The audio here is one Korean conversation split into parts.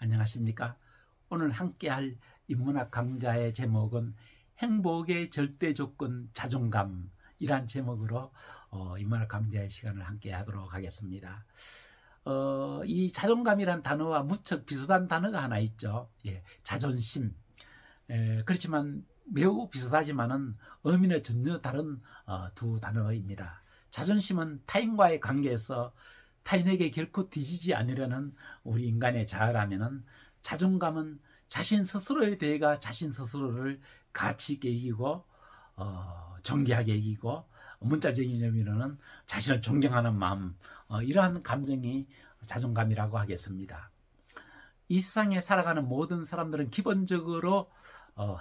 안녕하십니까? 오늘 함께할 인문학 강좌의 제목은 행복의 절대 조건 자존감이란 제목으로 인문학 강좌의 시간을 함께 하도록 하겠습니다. 이 자존감이란 단어와 무척 비슷한 단어가 하나 있죠. 예, 자존심. 그렇지만 매우 비슷하지만은 의미는 전혀 다른 두 단어입니다. 자존심은 타인과의 관계에서 타인에게 결코 뒤지지 않으려는 우리 인간의 자아라면은, 자존감은 자신 스스로에 대해가 자신 스스로를 가치 있게 이기고 존귀하게 이기고, 문자적인 의미로는 자신을 존경하는 마음, 이러한 감정이 자존감이라고 하겠습니다. 이 세상에 살아가는 모든 사람들은 기본적으로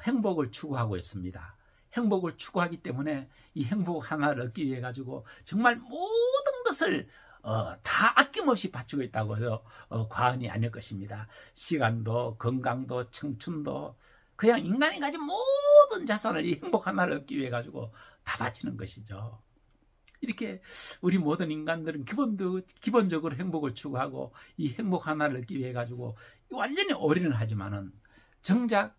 행복을 추구하고 있습니다. 행복을 추구하기 때문에 이 행복 하나를 얻기 위해 가지고 정말 모든 것을 다 아낌없이 바치고 있다고 해도 과언이 아닐 것입니다. 시간도, 건강도, 청춘도, 그냥 인간이 가진 모든 자산을 이 행복 하나를 얻기 위해 가지고 다 바치는 것이죠. 이렇게 우리 모든 인간들은 기본적으로 행복을 추구하고 이 행복 하나를 얻기 위해 가지고 완전히 올인을 하지만은, 정작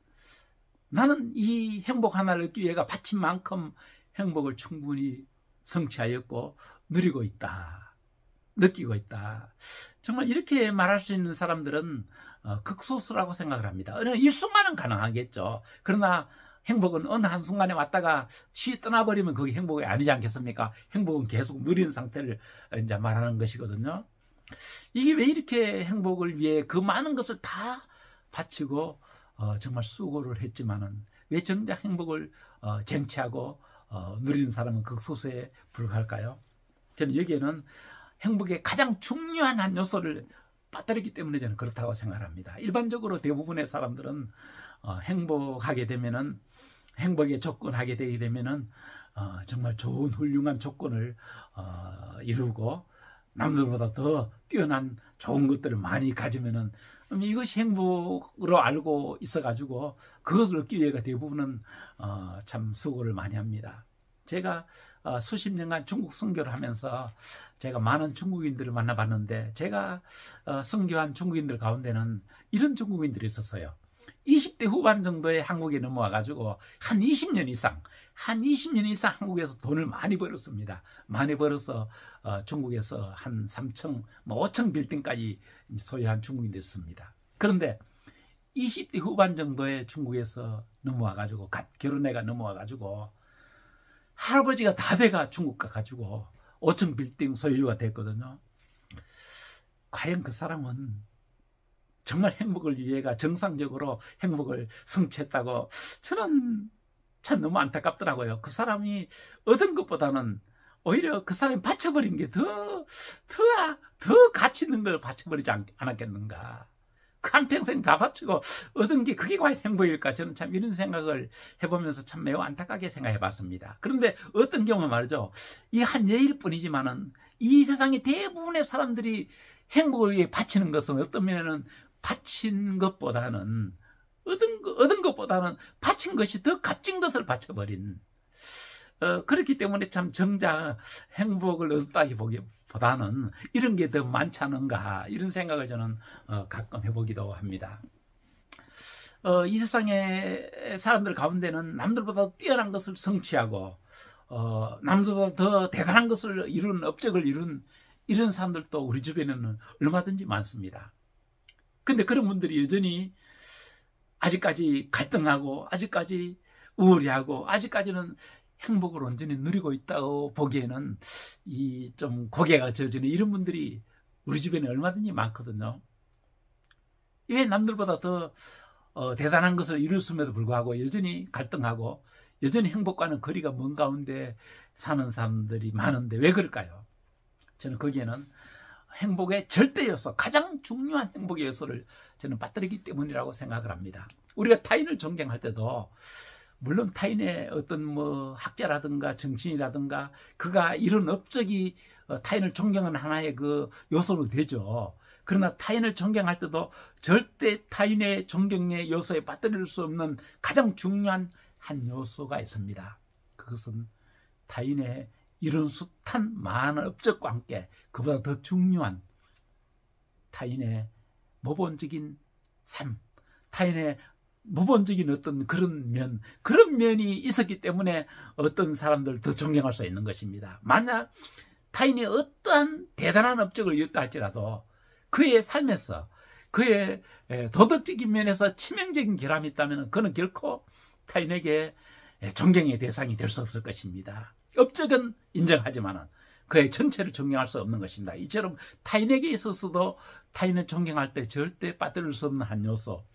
나는 이 행복 하나를 얻기 위해가 바친 만큼 행복을 충분히 성취하였고 누리고 있다, 느끼고 있다. 정말 이렇게 말할 수 있는 사람들은 극소수라고 생각을 합니다. 어느 일순간은 가능하겠죠. 그러나 행복은 어느 한순간에 왔다가 쉬 떠나버리면 그게 행복이 아니지 않겠습니까? 행복은 계속 누리는 상태를 이제 말하는 것이거든요. 이게 왜 이렇게 행복을 위해 그 많은 것을 다 바치고 정말 수고를 했지만은 왜 정작 행복을 쟁취하고 누리는 사람은 극소수에 불과할까요? 저는 여기에는 행복의 가장 중요한 한 요소를 빠뜨렸기 때문에 저는 그렇다고 생각합니다. 일반적으로 대부분의 사람들은 행복하게 되면은, 행복에 접근하게 되게 되면은 정말 좋은 훌륭한 조건을 이루고 남들보다 더 뛰어난 좋은 것들을 많이 가지면은 이것이 행복으로 알고 있어가지고 그것을 얻기 위해가 대부분은 참 수고를 많이 합니다. 제가 수십 년간 중국 선교를 하면서 제가 많은 중국인들을 만나봤는데, 제가 선교한 중국인들 가운데는 이런 중국인들이 있었어요. 20대 후반 정도에 한국에 넘어와가지고 한 20년 이상 한국에서 돈을 많이 벌었습니다. 많이 벌어서 중국에서 한 3층, 5층 빌딩까지 소유한 중국인들이 있습니다. 그런데 20대 후반 정도에 중국에서 넘어와가지고, 갓 결혼해가 넘어와가지고 할아버지가 다 돼가 중국 가가지고 5층 빌딩 소유주가 됐거든요. 과연 그 사람은 정말 행복을 위해가 정상적으로 행복을 성취했다고, 저는 참 너무 안타깝더라고요. 그 사람이 얻은 것보다는 오히려 그 사람이 바쳐버린 게 더 가치 있는 걸 바쳐버리지 않았겠는가. 그 한평생 다 바치고 얻은 게 그게 과연 행복일까? 저는 참 이런 생각을 해보면서 참 매우 안타깝게 생각해 봤습니다. 그런데 어떤 경우 말이죠, 이 한 예일 뿐이지만은 이 세상의 대부분의 사람들이 행복을 위해 바치는 것은 어떤 면에는 바친 것보다는, 얻은 것보다는 바친 것이 더 값진 것을 바쳐버린, 그렇기 때문에 참 정작 행복을 얻었다기보다는 이런 게 더 많지 않은가, 이런 생각을 저는 가끔 해보기도 합니다. 이 세상의 사람들 가운데는 남들보다 뛰어난 것을 성취하고 남들보다 더 대단한 것을 이룬, 업적을 이룬 이런 사람들도 우리 주변에는 얼마든지 많습니다. 근데 그런 분들이 여전히 아직까지 갈등하고, 아직까지 우울해하고, 아직까지는 행복을 온전히 누리고 있다고 보기에는 이 좀 고개가 져지는 이런 분들이 우리 주변에 얼마든지 많거든요. 왜 남들보다 더 대단한 것을 이뤘음에도 불구하고 여전히 갈등하고 여전히 행복과는 거리가 먼 가운데 사는 사람들이 많은데 왜 그럴까요? 저는 거기에는 행복의 절대 요소, 가장 중요한 행복의 요소를 저는 빠뜨리기 때문이라고 생각을 합니다. 우리가 타인을 존경할 때도, 물론 타인의 어떤 학자라든가 정신이라든가 그가 이런 업적이 타인을 존경하는 하나의 그 요소로 되죠. 그러나 타인을 존경할 때도 절대 타인의 존경의 요소에 빠뜨릴 수 없는 가장 중요한 한 요소가 있습니다. 그것은 타인의 이런 숱한 많은 업적과 함께 그보다 더 중요한 타인의 모본적인 삶, 타인의 모범적인 어떤 그런 면이 있었기 때문에 어떤 사람들 더 존경할 수 있는 것입니다. 만약 타인이 어떠한 대단한 업적을 이뤘다 할지라도 그의 삶에서 그의 도덕적인 면에서 치명적인 결함이 있다면 그는 결코 타인에게 존경의 대상이 될 수 없을 것입니다. 업적은 인정하지만 그의 전체를 존경할 수 없는 것입니다. 이처럼 타인에게 있어서도 타인을 존경할 때 절대 빠뜨릴 수 없는 한 요소,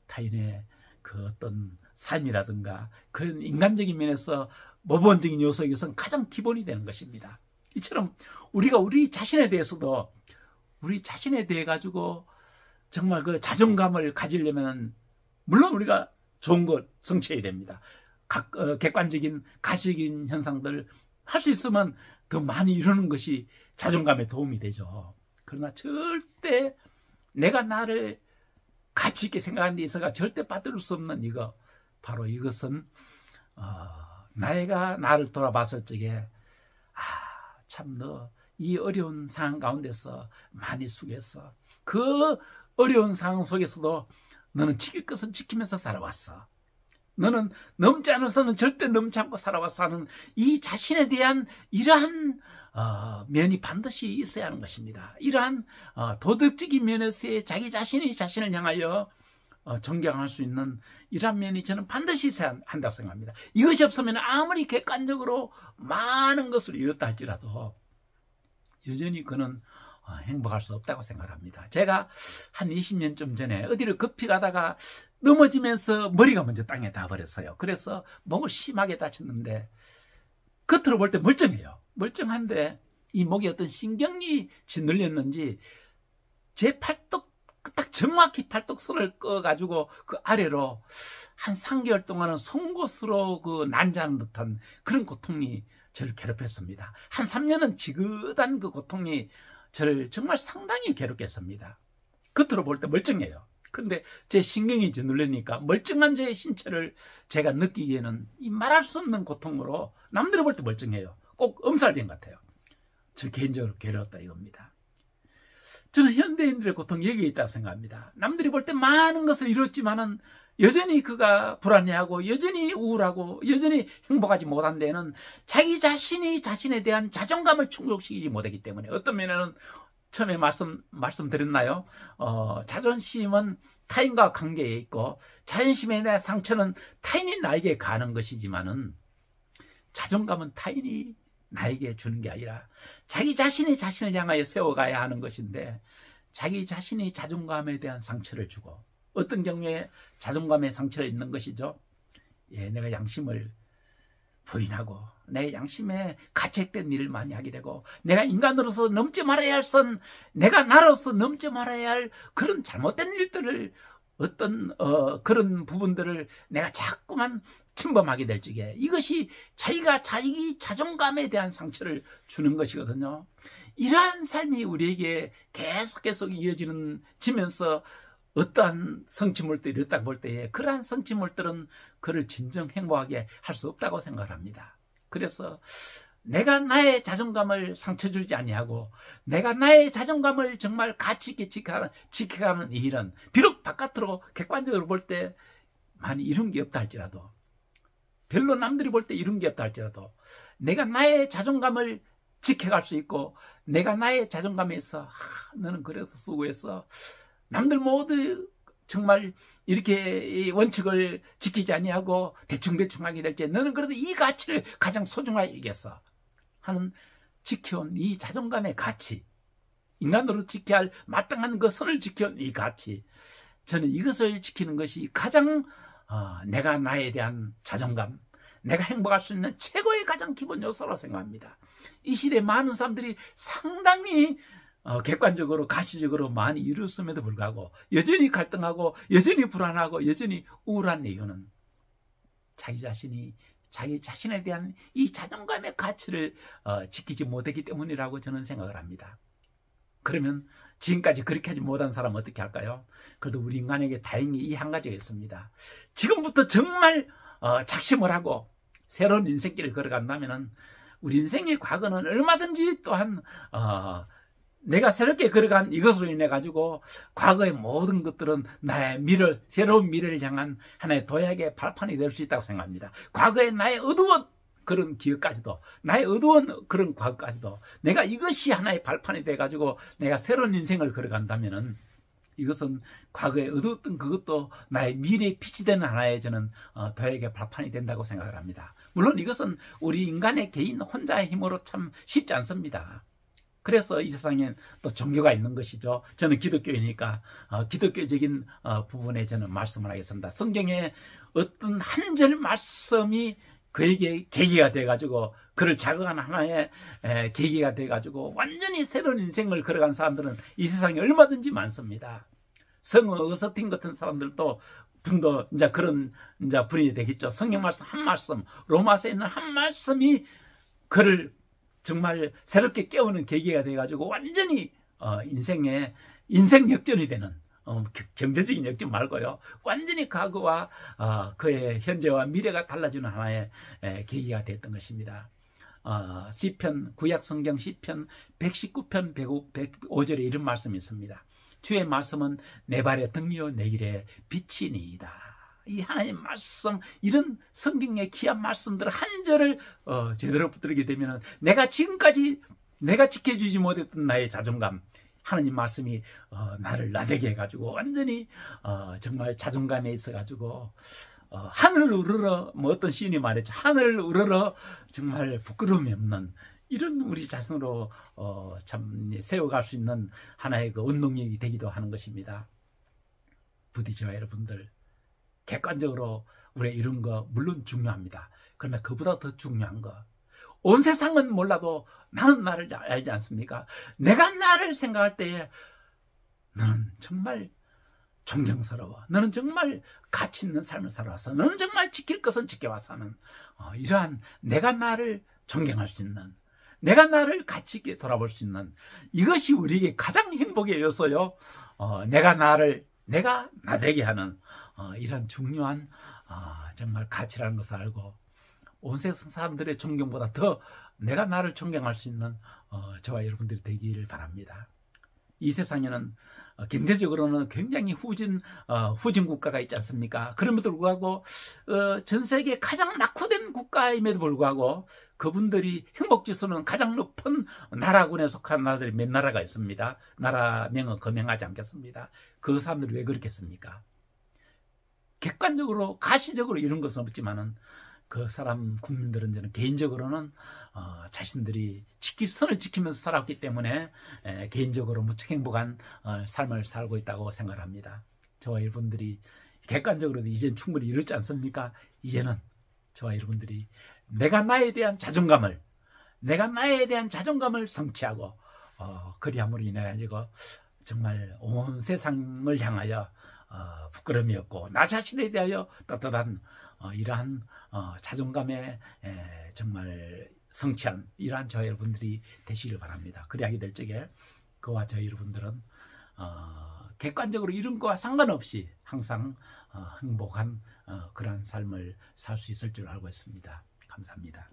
타인의 그 어떤 삶이라든가 그런 인간적인 면에서 모범적인 요소에 것은 가장 기본이 되는 것입니다. 이처럼 우리가 우리 자신에 대해서도 우리 자신에 대해 가지고 정말 그 자존감을 가지려면 물론 우리가 좋은 것 성취해야 됩니다. 객관적인 가식적인 현상들 할 수 있으면 더 많이 이루는 것이 자존감에 도움이 되죠. 그러나 절대 내가 나를 가치 있게 생각하는 데 있어가 절대 빠뜨릴 수 없는 이거, 바로 이것은 내가 나를 돌아봤을 적에 참 너 이 어려운 상황 가운데서 많이 수고했어. 그 어려운 상황 속에서도 너는 지킬 것은 지키면서 살아왔어. 너는 넘지 않아서는 절대 넘지 않고 살아왔어 하는 이 자신에 대한 이러한 면이 반드시 있어야 하는 것입니다. 이러한 도덕적인 면에서의 자기 자신이 자신을 향하여 존경할 수 있는 이러한 면이 저는 반드시 있어야 한다고 생각합니다. 이것이 없으면 아무리 객관적으로 많은 것을 이뤘다 할지라도 여전히 그는 행복할 수 없다고 생각합니다. 제가 한 20년쯤 전에 어디를 급히 가다가 넘어지면서 머리가 먼저 땅에 닿아버렸어요. 그래서 목을 심하게 다쳤는데 겉으로 볼 때 멀쩡해요. 멀쩡한데 이 목에 어떤 신경이 짓눌렸는지 제 팔뚝 딱 정확히 팔뚝선을 꺼가지고 그 아래로 한 3개월 동안은 송곳으로 그 난자하는 듯한 그런 고통이 저를 괴롭혔습니다. 한 3년은 지긋한 그 고통이 저를 정말 상당히 괴롭게 했습니다. 겉으로 볼 때 멀쩡해요. 그런데 제 신경이 짓눌리니까 멀쩡한 제 신체를 제가 느끼기에는 이 말할 수 없는 고통으로 남들이 볼 때 멀쩡해요. 꼭 엄살된 것 같아요. 저 개인적으로 괴로웠다 이겁니다. 저는 현대인들의 고통이 여기에 있다고 생각합니다. 남들이 볼 때 많은 것을 이뤘지만은 여전히 그가 불안해하고 여전히 우울하고 여전히 행복하지 못한 데는 자기 자신이 자신에 대한 자존감을 충족시키지 못하기 때문에, 어떤 면에는 처음에 말씀드렸나요? 자존심은 타인과 관계에 있고 자존심에 대한 상처는 타인이 나에게 가는 것이지만은 자존감은 타인이 나에게 주는 게 아니라 자기 자신이 자신을 향하여 세워가야 하는 것인데, 자기 자신이 자존감에 대한 상처를 주고, 어떤 경우에 자존감의 상처를 입는 것이죠. 내가 양심을 부인하고 내 양심에 가책된 일을 많이 하게 되고, 내가 인간으로서 넘지 말아야 할 선, 내가 나로서 넘지 말아야 할 그런 잘못된 일들을, 어떤 그런 부분들을 내가 자꾸만 침범하게 될 적에 이것이 자기가 자기 자존감에 대한 상처를 주는 것이거든요. 이러한 삶이 우리에게 계속 이어지면서 어떠한 성취물들이 이렇다고 볼 때에 그러한 성취물들은 그를 진정 행복하게 할 수 없다고 생각을 합니다. 그래서 내가 나의 자존감을 상처 주지 아니하고 내가 나의 자존감을 정말 가치 있게 지켜가는 이 일은 비록 바깥으로 객관적으로 볼 때 많이 이룬 게 없다 할지라도, 별로 남들이 볼 때 이룬 게 없다 할지라도 내가 나의 자존감을 지켜갈 수 있고, 내가 나의 자존감에서 너는 그래서 수고했어, 남들 모두 정말 이렇게 이 원칙을 지키지 아니하고 대충대충 하게 될 때 너는 그래도 이 가치를 가장 소중하게 여겼어 하는 지켜온 이 자존감의 가치, 인간으로 지켜야 할 마땅한 그 선을 지켜온 이 가치, 저는 이것을 지키는 것이 가장 내가 나에 대한 자존감, 내가 행복할 수 있는 최고의 가장 기본 요소라고 생각합니다. 이 시대에 많은 사람들이 상당히 객관적으로 가시적으로 많이 이루었음에도 불구하고 여전히 갈등하고 여전히 불안하고 여전히 우울한 이유는 자기 자신이 자기 자신에 대한 이 자존감의 가치를 지키지 못했기 때문이라고 저는 생각을 합니다. 그러면 지금까지 그렇게 하지 못한 사람은 어떻게 할까요? 그래도 우리 인간에게 다행히 이 한 가지가 있습니다. 지금부터 정말 작심을 하고 새로운 인생길을 걸어간다면 우리 인생의 과거는 얼마든지 또한 내가 새롭게 걸어간 이것으로 인해 가지고 과거의 모든 것들은 나의 미래, 새로운 미래를 향한 하나의 도약의 발판이 될 수 있다고 생각합니다. 과거의 나의 어두운 그런 기억까지도, 나의 어두운 그런 과거까지도 내가 이것이 하나의 발판이 돼 가지고 내가 새로운 인생을 걸어간다면은 이것은 과거에 어두웠던 그것도 나의 미래에 빛이 되는 하나의 저는 도약의 발판이 된다고 생각을 합니다. 물론 이것은 우리 인간의 개인 혼자의 힘으로 참 쉽지 않습니다. 그래서 이 세상에 또 종교가 있는 것이죠. 저는 기독교이니까 기독교적인 부분에 저는 말씀을 하겠습니다. 성경에 어떤 한 절 말씀이 그에게 계기가 돼가지고 그를 자극하는 하나의 계기가 돼가지고 완전히 새로운 인생을 걸어간 사람들은 이 세상에 얼마든지 많습니다. 성 어거스틴 같은 사람들도 분도 이제 그런 이제 분이 되겠죠. 성경 말씀 한 말씀, 로마서에 있는 한 말씀이 그를 정말 새롭게 깨우는 계기가 돼가지고 완전히 인생 역전이 되는 경제적인 역전 말고요. 완전히 과거와 그의 현재와 미래가 달라지는 하나의 계기가 됐던 것입니다. 시편, 구약 성경 시편 119편 105절에 이런 말씀이 있습니다. 주의 말씀은 내 발의 등이요 내 길의 빛이니이다. 이 하나님 말씀, 이런 성경의 귀한 말씀들 한 절을 제대로 붙들게 되면 내가 지금까지 내가 지켜주지 못했던 나의 자존감, 하나님 말씀이 나를 나대게 해가지고 완전히 정말 자존감에 있어가지고 하늘을 우러러, 뭐 어떤 시인이 말했죠. 하늘을 우러러 정말 부끄러움이 없는 이런 우리 자신으로 참 세워갈 수 있는 하나의 그 운동력이 되기도 하는 것입니다. 부디 저와 여러분들 객관적으로 우리가 이룬 거 물론 중요합니다. 그러나 그보다 더 중요한 거, 온 세상은 몰라도 나는 나를 알지 않습니까? 내가 나를 생각할 때에 너는 정말 존경스러워, 너는 정말 가치 있는 삶을 살아왔어, 너는 정말 지킬 것은 지켜왔어 하는 이러한 내가 나를 존경할 수 있는, 내가 나를 가치 있게 돌아볼 수 있는 이것이 우리에게 가장 행복의 요소요. 내가 나되게 하는 이런 중요한 정말 가치라는 것을 알고 온 세상 사람들의 존경보다 더 내가 나를 존경할 수 있는 저와 여러분들이 되기를 바랍니다. 이 세상에는 경제적으로는 굉장히 후진 국가가 있지 않습니까? 그럼에도 불구하고 전 세계 가장 낙후된 국가임에도 불구하고 그분들이 행복지수는 가장 높은 나라군에 속한 나라들이 몇 나라가 있습니다. 나라명은 거명하지 않겠습니다. 그 사람들이 왜 그렇겠습니까? 객관적으로 가시적으로 이런 것은 없지만은 그 사람 국민들은 저는 개인적으로는 자신들이 선을 지키면서 살았기 때문에 개인적으로 무척 행복한 삶을 살고 있다고 생각을 합니다. 저와 여러분들이 객관적으로도 이제는 충분히 이렇지 않습니까? 이제는 저와 여러분들이 내가 나에 대한 자존감을 성취하고 그리함으로 인해 가지고 정말 온 세상을 향하여 부끄러움이 없고 나 자신에 대하여 떳떳한 이러한 자존감에 정말 성취한 이러한 저와 여러분들이 되시길 바랍니다. 그리하게 될 적에 그와 저와 여러분들은 객관적으로 이런 거와 상관없이 항상 행복한 그러한 삶을 살 수 있을 줄 알고 있습니다. 감사합니다.